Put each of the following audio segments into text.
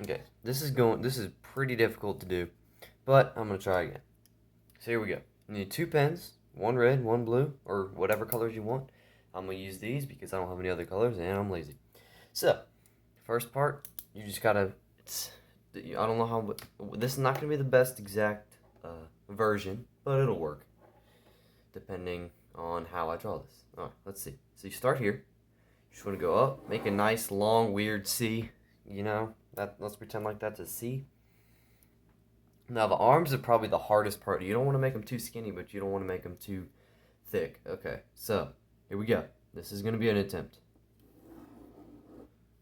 Okay, this is pretty difficult to do, but I'm gonna try again. So here we go. You need two pens, one red, one blue, or whatever colors you want. I'm gonna use these because I don't have any other colors and I'm lazy. So, first part, you just gotta. I don't know how. This is not gonna be the best exact version, but it'll work depending on how I draw this. All right, let's see. So you start here. You just want to go up, make a nice long weird C. You know that. Let's pretend like that's a C. Now the arms are probably the hardest part. You don't want to make them too skinny, but you don't want to make them too thick. Okay, so here we go. This is gonna be an attempt.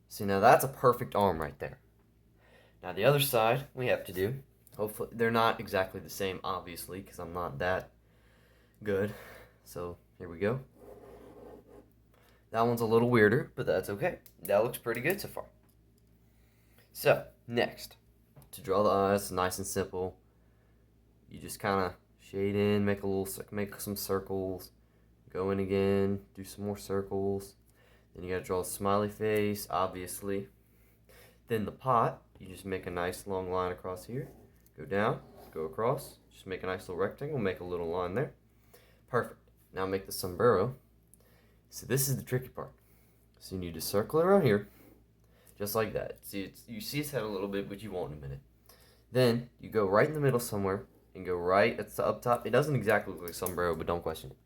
See, now that's a perfect arm right there. Now the other side we have to do. Hopefully they're not exactly the same, obviously, because I'm not that good. So here we go. That one's a little weirder, but that's okay. That looks pretty good so far. So next, to draw the eyes, nice and simple. You just kind of shade in, make some circles, go in again, do some more circles. Then you gotta draw a smiley face, obviously. Then the pot, you just make a nice long line across here. Go down, go across, just make a nice little rectangle, make a little line there. Perfect. Now make the sombrero. So this is the tricky part. So you need to circle it around here, just like that. See, you see his head a little bit, but you won't in a minute. Then you go right in the middle somewhere and go right at the up top. It doesn't exactly look like a sombrero, but don't question it.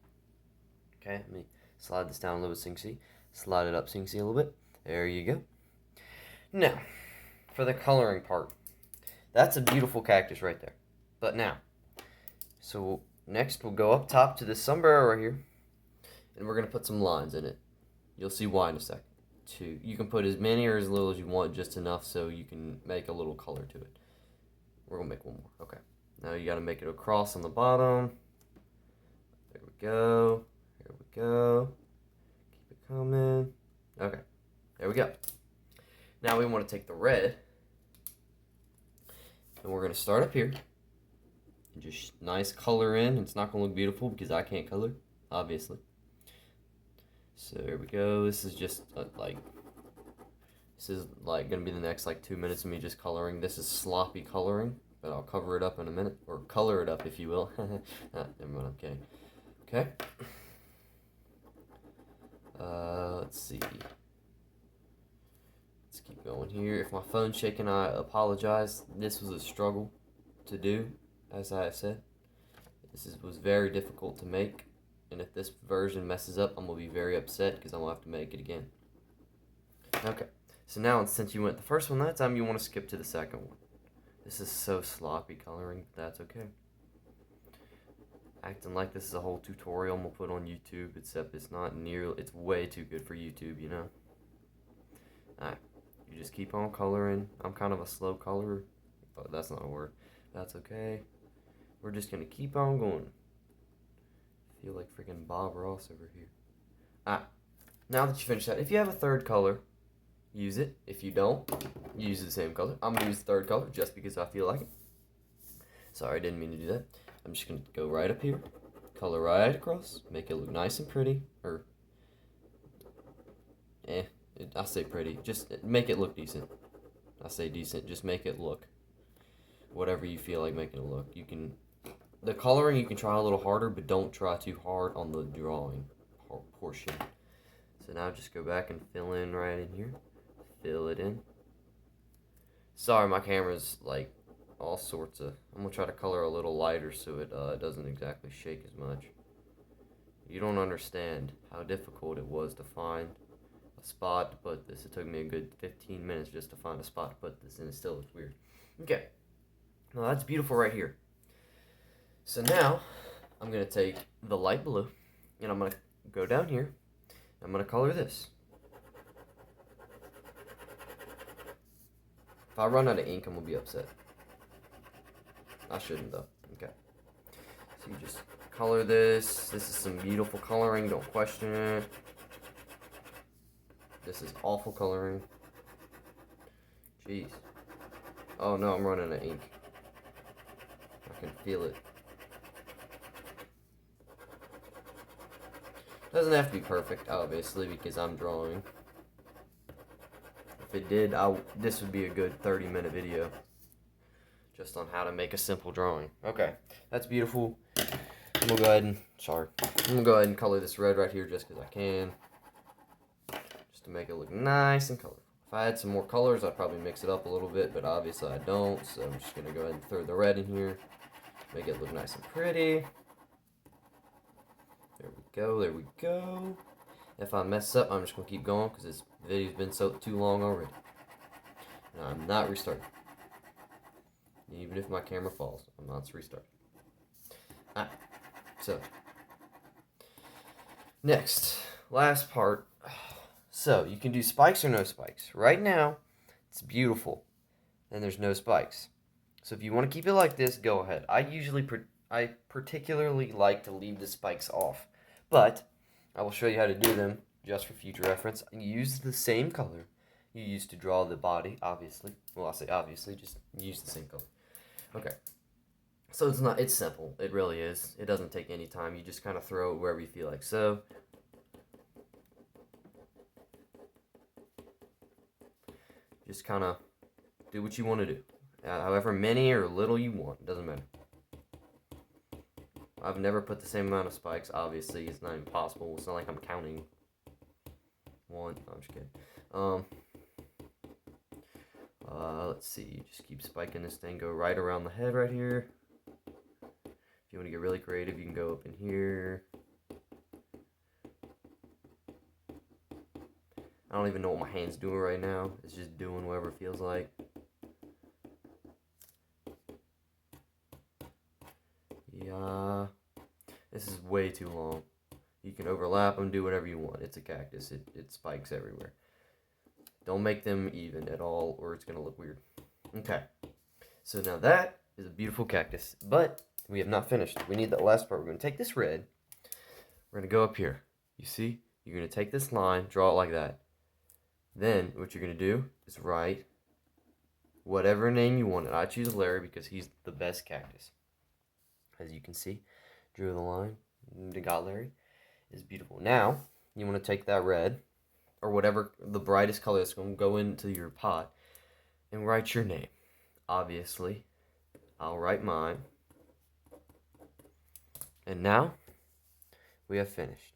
Okay, let me slide this down a little bit so you can see. Slide it up so you can see a little bit. There you go. Now, for the coloring part. That's a beautiful cactus right there. But now, so next we'll go up top to the sombrero right here. And we're going to put some lines in it. You'll see why in a second. You can put as many or as little as you want, just enough so you can make a little color to it. We're going to make one more. Okay. Now you got to make it across on the bottom. There we go. Here we go. Keep it coming. Okay. There we go. Now we want to take the red. And we're going to start up here. And just nice color in. It's not going to look beautiful because I can't color, obviously. So there we go. This is just this is like gonna be the next 2 minutes of me just coloring. This is sloppy coloring, but I'll cover it up in a minute, or color it up if you will. Never mind, I'm kidding. Okay. Let's see. Let's keep going here. If my phone's shaking, I apologize. This was a struggle to do, as I have said. Was very difficult to make. And if this version messes up, I'm going to be very upset because I'm going to have to make it again. Okay, so now since you went the first one that time, you want to skip to the second one. This is so sloppy coloring, but that's okay. Acting like this is a whole tutorial I'm going to put on YouTube, except it's not it's way too good for YouTube, you know? Alright, you just keep on coloring. I'm kind of a slow colorer, but that's not a word. That's okay. We're just going to keep on going. Feel like freaking Bob Ross over here. Now that you finish that, if you have a third color, use it. If you don't, use the same color. I'm going to use the third color just because I feel like it. Sorry, I didn't mean to do that. I'm just going to go right up here, color right across, make it look nice and pretty, I say pretty, just make it look decent. I say decent, just make it look whatever you feel like making it look. The coloring you can try a little harder, but don't try too hard on the drawing portion. So now just go back and fill in right in here. Fill it in. Sorry, my camera's all sorts of... I'm going to try to color a little lighter so it doesn't exactly shake as much. You don't understand how difficult it was to find a spot to put this. It took me a good 15 minutes just to find a spot to put this, and it still looks weird. Okay. Now that's beautiful right here. So now, I'm going to take the light blue, and I'm going to go down here, I'm going to color this. If I run out of ink, I'm going to be upset. I shouldn't, though. Okay. So you just color this. This is some beautiful coloring, don't question it. This is awful coloring. Jeez. Oh no, I'm running out of ink. I can feel it. Doesn't have to be perfect, obviously, because I'm drawing. if it did, this would be a good 30-minute video just on how to make a simple drawing. Okay, that's beautiful. I'm gonna go ahead and color this red right here just because I can, just to make it look nice and colorful. If I had some more colors, I'd probably mix it up a little bit, but obviously I don't, so I'm just gonna go ahead and throw the red in here, make it look nice and pretty. There we go, there we go. If I mess up, I'm just gonna keep going because this video's been too long already. And I'm not restarting. Even if my camera falls, I'm not restarting. Alright, so next, last part. So you can do spikes or no spikes. Right now, it's beautiful, and there's no spikes. So if you want to keep it like this, go ahead. I particularly like to leave the spikes off, but I will show you how to do them just for future reference. You use the same color you used to draw the body, obviously. Well, I'll say obviously, just use the same color. Okay. So it's simple. It really is. It doesn't take any time. You just kind of throw it wherever you feel like. So, just kind of do what you want to do. However many or little you want. It doesn't matter. I've never put the same amount of spikes. Obviously, it's not impossible. It's not like I'm counting. One. No, I'm just kidding. Let's see. Just keep spiking this thing. Go right around the head right here. If you want to get really creative, you can go up in here. I don't even know what my hand's doing right now. It's just doing whatever it feels like. Yeah. This is way too long. You can overlap them, do whatever you want. It's a cactus. It spikes everywhere. Don't make them even at all, or it's going to look weird. Okay. So now that is a beautiful cactus. But we have not finished. We need that last part. We're going to take this red. We're going to go up here. You see? You're going to take this line, draw it like that. Then what you're going to do is write whatever name you want. I choose Larry because he's the best cactus. As you can see, drew the line. Got Larry. It's beautiful. Now, you want to take that red, or whatever the brightest color that's going to go into your pot, and write your name. Obviously, I'll write mine. And now, we have finished.